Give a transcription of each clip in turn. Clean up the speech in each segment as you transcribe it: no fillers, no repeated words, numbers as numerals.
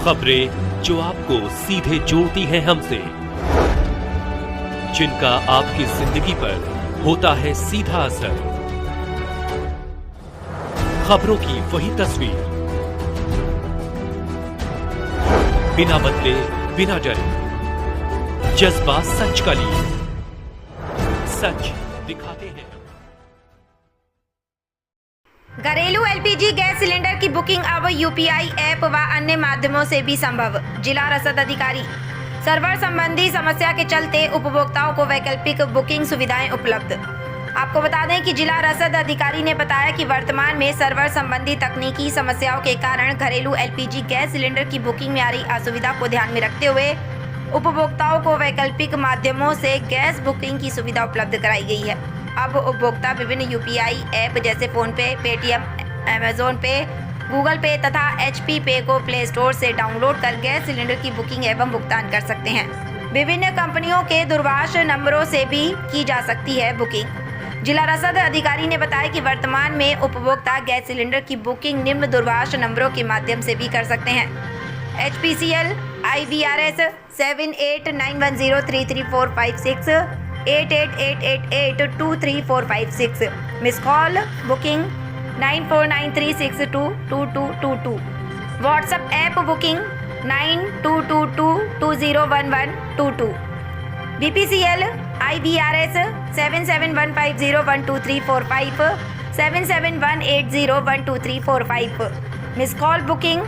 खबरें जो आपको सीधे जोड़ती हैं हमसे, जिनका आपकी जिंदगी पर होता है सीधा असर। खबरों की वही तस्वीर, बिना बदले बिना डरे, जज्बा सच का लिए, सच दिखाते हैं। घरेलू एलपीजी गैस सिलेंडर की बुकिंग अब यूपीआई ऐप व अन्य माध्यमों से भी संभव। जिला रसद अधिकारी, सर्वर संबंधी समस्या के चलते उपभोक्ताओं को वैकल्पिक बुकिंग सुविधाएं उपलब्ध। आपको बता दें कि जिला रसद अधिकारी ने बताया कि वर्तमान में सर्वर संबंधी तकनीकी समस्याओं के कारण घरेलू एलपीजी गैस सिलेंडर की बुकिंग में आ रही असुविधा को ध्यान में रखते हुए उपभोक्ताओं को वैकल्पिक माध्यमों से गैस बुकिंग की सुविधा उपलब्ध कराई गई है। अब उपभोक्ता विभिन्न यूपीआई ऐप जैसे फोनपे, पेटीएम, अमेजोन पे, गूगल पे तथा HP पे को प्ले स्टोर से डाउनलोड कर गैस सिलेंडर की बुकिंग एवं भुगतान कर सकते हैं। विभिन्न कंपनियों के दूरभाष नंबरों से भी की जा सकती है बुकिंग। जिला रसद अधिकारी ने बताया कि वर्तमान में उपभोक्ता गैस सिलेंडर की बुकिंग निम्न दूरभाष नंबरों के माध्यम से भी कर सकते हैं। HPCL IVRS 7891033456 8888823456, miss call booking 9493622222, WhatsApp app booking 9222201122, BPCL IVRS 7715012345 7718012345, miss call booking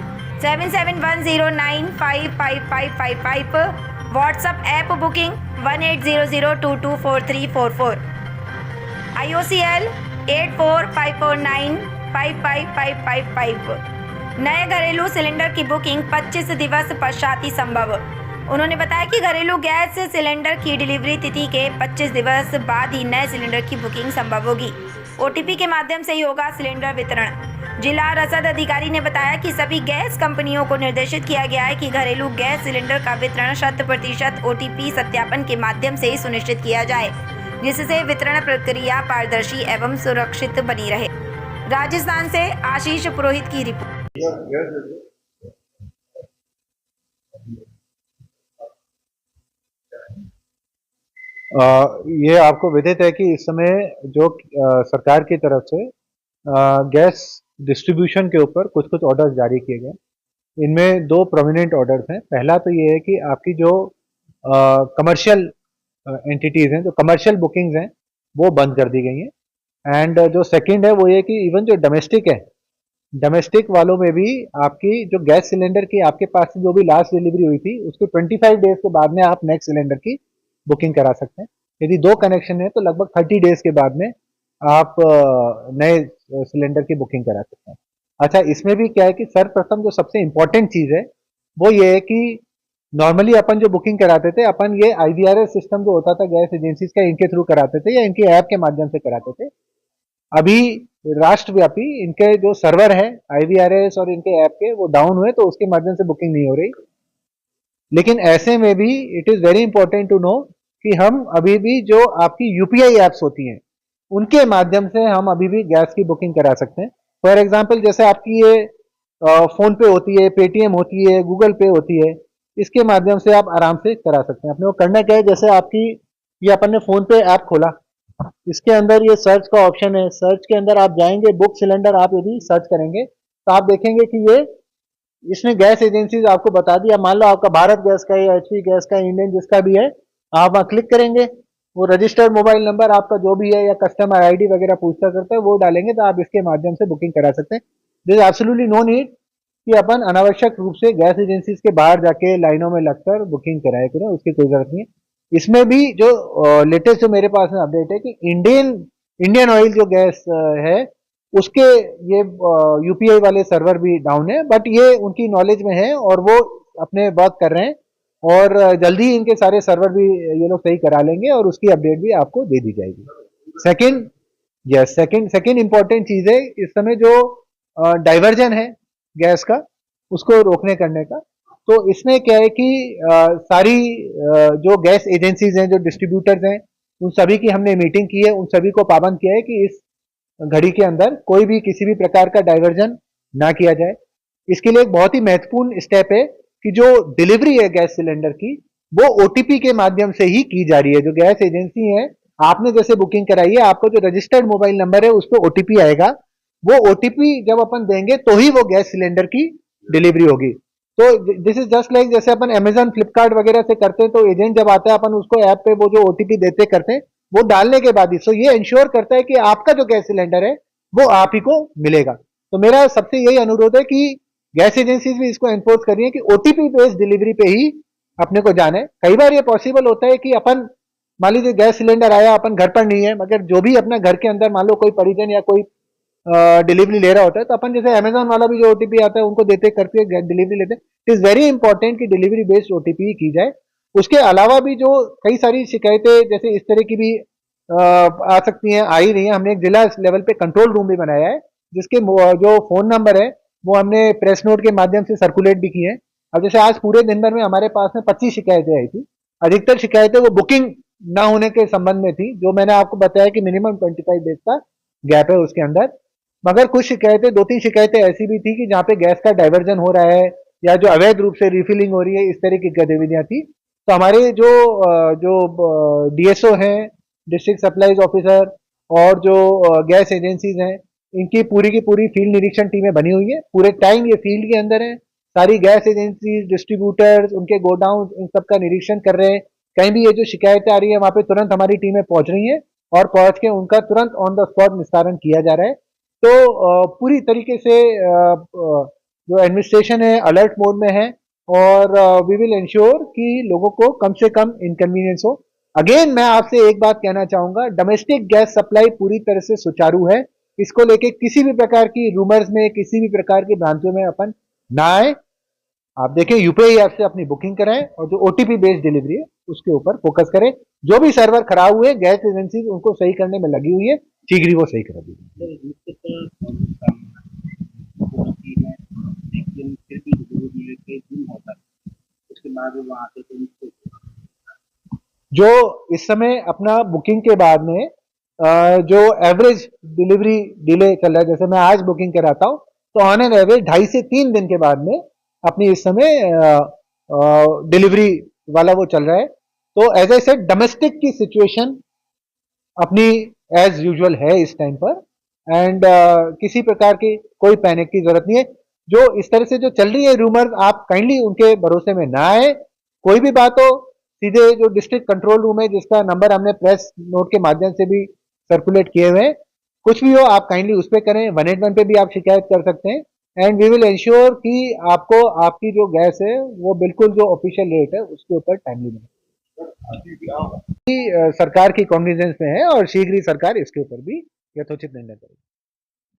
7710955555, WhatsApp app booking 1800224344, IOCL 8454955555। नए घरेलू सिलेंडर की बुकिंग 25 दिवस पश्चात ही संभव। उन्होंने बताया कि घरेलू गैस सिलेंडर की डिलीवरी तिथि के 25 दिवस बाद ही नए सिलेंडर की बुकिंग संभव होगी। OTP के माध्यम से ही होगा सिलेंडर वितरण। जिला रसद अधिकारी ने बताया कि सभी गैस कंपनियों को निर्देशित किया गया है कि घरेलू गैस सिलेंडर का वितरण 100% OTP सत्यापन के माध्यम से ही सुनिश्चित किया जाए, जिससे वितरण प्रक्रिया पारदर्शी एवं सुरक्षित बनी रहे। राजस्थान से आशीष पुरोहित की रिपोर्ट। ये आपको विदित है कि इस समय जो सरकार की तरफ से गैस डिस्ट्रीब्यूशन के ऊपर कुछ कुछ ऑर्डर्स जारी किए गए। इनमें दो प्रोमिनेंट ऑर्डर्स हैं। पहला तो ये है कि आपकी जो कमर्शियल एंटिटीज हैं, जो कमर्शियल बुकिंग्स हैं, वो बंद कर दी गई हैं। एंड जो सेकंड है वो ये कि इवन जो डोमेस्टिक है, डोमेस्टिक वालों में भी आपकी जो गैस सिलेंडर की आपके पास से जो भी लास्ट डिलीवरी हुई थी उसके 25 डेज के बाद में आप नेक्स्ट सिलेंडर की बुकिंग करा सकते हैं। यदि दो कनेक्शन है तो लगभग 30 डेज के बाद में आप नए सिलेंडर की बुकिंग करा सकते हैं। अच्छा, इसमें भी क्या है कि सर्वप्रथम जो सबसे इंपॉर्टेंट चीज है वो ये है कि नॉर्मली अपन जो बुकिंग कराते थे, अपन ये IVRS सिस्टम जो होता था गैस एजेंसीज का, इनके थ्रू कराते थे या इनके ऐप के माध्यम से कराते थे। अभी राष्ट्रव्यापी इनके जो सर्वर है IVRS और इनके ऐप के, वो डाउन हुए तो उसके माध्यम से बुकिंग नहीं हो रही। लेकिन ऐसे में भी it is very important to know कि हम अभी भी जो आपकी UPI एप्स होती हैं उनके माध्यम से हम अभी भी गैस की बुकिंग करा सकते हैं। फॉर एग्जाम्पल जैसे आपकी ये फोन पे होती है, पेटीएम होती है, गूगल पे होती है, इसके माध्यम से आप आराम से करा सकते हैं। अपने को करना क्या है, जैसे आपकी ये अपन ने फोन पे ऐप खोला, इसके अंदर ये सर्च का ऑप्शन है। सर्च के अंदर आप जाएंगे, बुक सिलेंडर आप यदि सर्च करेंगे तो आप देखेंगे कि ये इसने गैस एजेंसीज आपको बता दिया। मान लो आपका भारत गैस का या HP गैस का, इंडियन जिसका भी है, आप वहां क्लिक करेंगे, वो रजिस्टर्ड मोबाइल नंबर आपका जो भी है या कस्टमर ID वगैरह पूछता करता है, वो डालेंगे तो आप इसके माध्यम से बुकिंग करा सकते हैं। There is absolutely no need कि अपन अनावश्यक रूप से गैस एजेंसीज के बाहर जाके लाइनों में लगकर बुकिंग कराए करें, उसकी कोई जरूरत नहीं है। इसमें भी जो लेटेस्ट जो मेरे पास में अपडेट है कि इंडियन ऑयल जो गैस है उसके ये UPI वाले सर्वर भी डाउन है, बट ये उनकी नॉलेज में है और वो अपने वर्क कर रहे हैं और जल्दी ही इनके सारे सर्वर भी ये लोग सही करा लेंगे और उसकी अपडेट भी आपको दे दी जाएगी। सेकंड इंपॉर्टेंट चीज है इस समय जो डाइवर्जन है गैस का, उसको रोकने करने का। तो इसमें क्या है कि सारी जो गैस एजेंसीज हैं, जो डिस्ट्रीब्यूटर्स हैं, उन सभी की हमने मीटिंग की है, उन सभी को पाबंद किया है कि इस घड़ी के अंदर कोई भी किसी भी प्रकार का डाइवर्जन ना किया जाए। इसके लिए एक बहुत ही महत्वपूर्ण स्टेप है कि जो डिलीवरी है गैस सिलेंडर की वो ओटीपी के माध्यम से ही की जा रही है। जो गैस एजेंसी है, आपने जैसे बुकिंग कराई है, आपको जो रजिस्टर्ड मोबाइल नंबर है उस पर ओटीपी आएगा। वो ओटीपी जब अपन देंगे तो ही वो गैस सिलेंडर की डिलीवरी होगी। तो दिस इज जस्ट लाइक जैसे अपन अमेजन फ्लिपकार्ट वगैरह से करते हैं, तो एजेंट जब आता है अपन उसको ऐप पे वो जो ओटीपी देते करते हैं वो डालने के बाद ही, सो ये इंश्योर करता है कि आपका जो गैस सिलेंडर है वो आप ही को मिलेगा। तो मेरा सबसे यही अनुरोध है कि गैस एजेंसीज भी इसको एनफोर्स कर रही है कि ओटीपी बेस्ड डिलीवरी पे ही अपने को जाना है। कई बार ये पॉसिबल होता है कि अपन मान लीजिए गैस सिलेंडर आया, अपन घर पर नहीं है, मगर जो भी अपना घर के अंदर मान लो कोई परिजन या कोई डिलीवरी ले रहा होता है, तो अपन जैसे अमेजोन वाला भी जो ओटीपी आता है उनको देते करके डिलीवरी लेते हैं। इट इज वेरी इंपॉर्टेंट कि डिलीवरी बेस्ड ओटीपी ही की जाए। उसके अलावा भी जो कई सारी शिकायतें जैसे इस तरह की भी आ सकती हैं, आ ही रही हैं। हमने एक जिला लेवल पे कंट्रोल रूम भी बनाया है, जिसके जो फोन नंबर है वो हमने प्रेस नोट के माध्यम से सर्कुलेट भी किए हैं। अब जैसे आज पूरे दिन भर में हमारे पास में 25 शिकायतें आई थी। अधिकतर शिकायतें वो बुकिंग ना होने के संबंध में थी, जो मैंने आपको बताया कि मिनिमम 25 डेज का गैप है उसके अंदर। मगर कुछ शिकायतें, 2-3 शिकायतें ऐसी भी थी कि जहाँ पे गैस का डाइवर्जन हो रहा है या जो अवैध रूप से रिफिलिंग हो रही है, इस तरह की गतिविधियां थी। तो हमारे जो डीएसओ हैं, डिस्ट्रिक्ट सप्लाईज ऑफिसर, और जो गैस एजेंसीज हैं, इनकी पूरी की पूरी फील्ड निरीक्षण टीमें बनी हुई है। पूरे टाइम ये फील्ड के अंदर है। सारी गैस एजेंसीज, डिस्ट्रीब्यूटर्स, उनके गोडाउन, इन सब का निरीक्षण कर रहे हैं। कहीं भी ये जो शिकायतें आ रही है वहां पे तुरंत हमारी टीमें पहुंच रही हैं और पहुंच के उनका तुरंत ऑन द स्पॉट निस्तारण किया जा रहा है। तो पूरी तरीके से जो एडमिनिस्ट्रेशन है अलर्ट मोड में है, और वी विल इंश्योर कि लोगों को कम से कम इनकन्वीनियंस हो। अगेन मैं आपसे एक बात कहना चाहूंगा, डोमेस्टिक गैस सप्लाई पूरी तरह से सुचारू है। इसको लेके किसी भी प्रकार की रूमर्स में, किसी भी प्रकार की भ्रांतियों में अपन ना आए। आप देखें, यूपीआई ऐप से अपनी बुकिंग कराएं और जो ओटीपी बेस्ड डिलीवरी है उसके ऊपर फोकस करें। जो भी सर्वर खराब हुए, गैस एजेंसी उनको सही करने में लगी हुई है, शीघ्र ही वो सही करा देगी। लेकिन फिर भी उसके बाद वहां से जो इस समय अपना बुकिंग के बाद में जो एवरेज डिलीवरी डिले चल रहा है, जैसे मैं आज बुकिंग कराता हूं तो ऑन एन एवरेज 2.5 से 3 दिन के बाद में अपनी इस समय डिलीवरी वाला वो चल रहा है। तो एज आई सेड, डोमेस्टिक की सिचुएशन अपनी एज यूजुअल है इस टाइम पर, एंड किसी प्रकार की कोई पैनिक की जरूरत नहीं है। जो इस तरह से जो चल रही है रूमर, आप काइंडली उनके भरोसे में ना आए। कोई भी बात हो, सीधे जो डिस्ट्रिक्ट कंट्रोल रूम है, जिसका नंबर हमने प्रेस नोट के माध्यम से भी सर्कुलेट किए हुए हैं, कुछ भी हो आप काइंडली उस पर करें। 181 पे भी आप शिकायत कर सकते हैं, एंड वी विल इंश्योर कि आपको आपकी जो गैस है वो बिल्कुल जो ऑफिशियल रेट है उसके ऊपर टाइमली मिले। सरकार की कॉग्निजेंस में है और शीघ्र ही सरकार इसके ऊपर भी यथोचित निर्णय करेगी।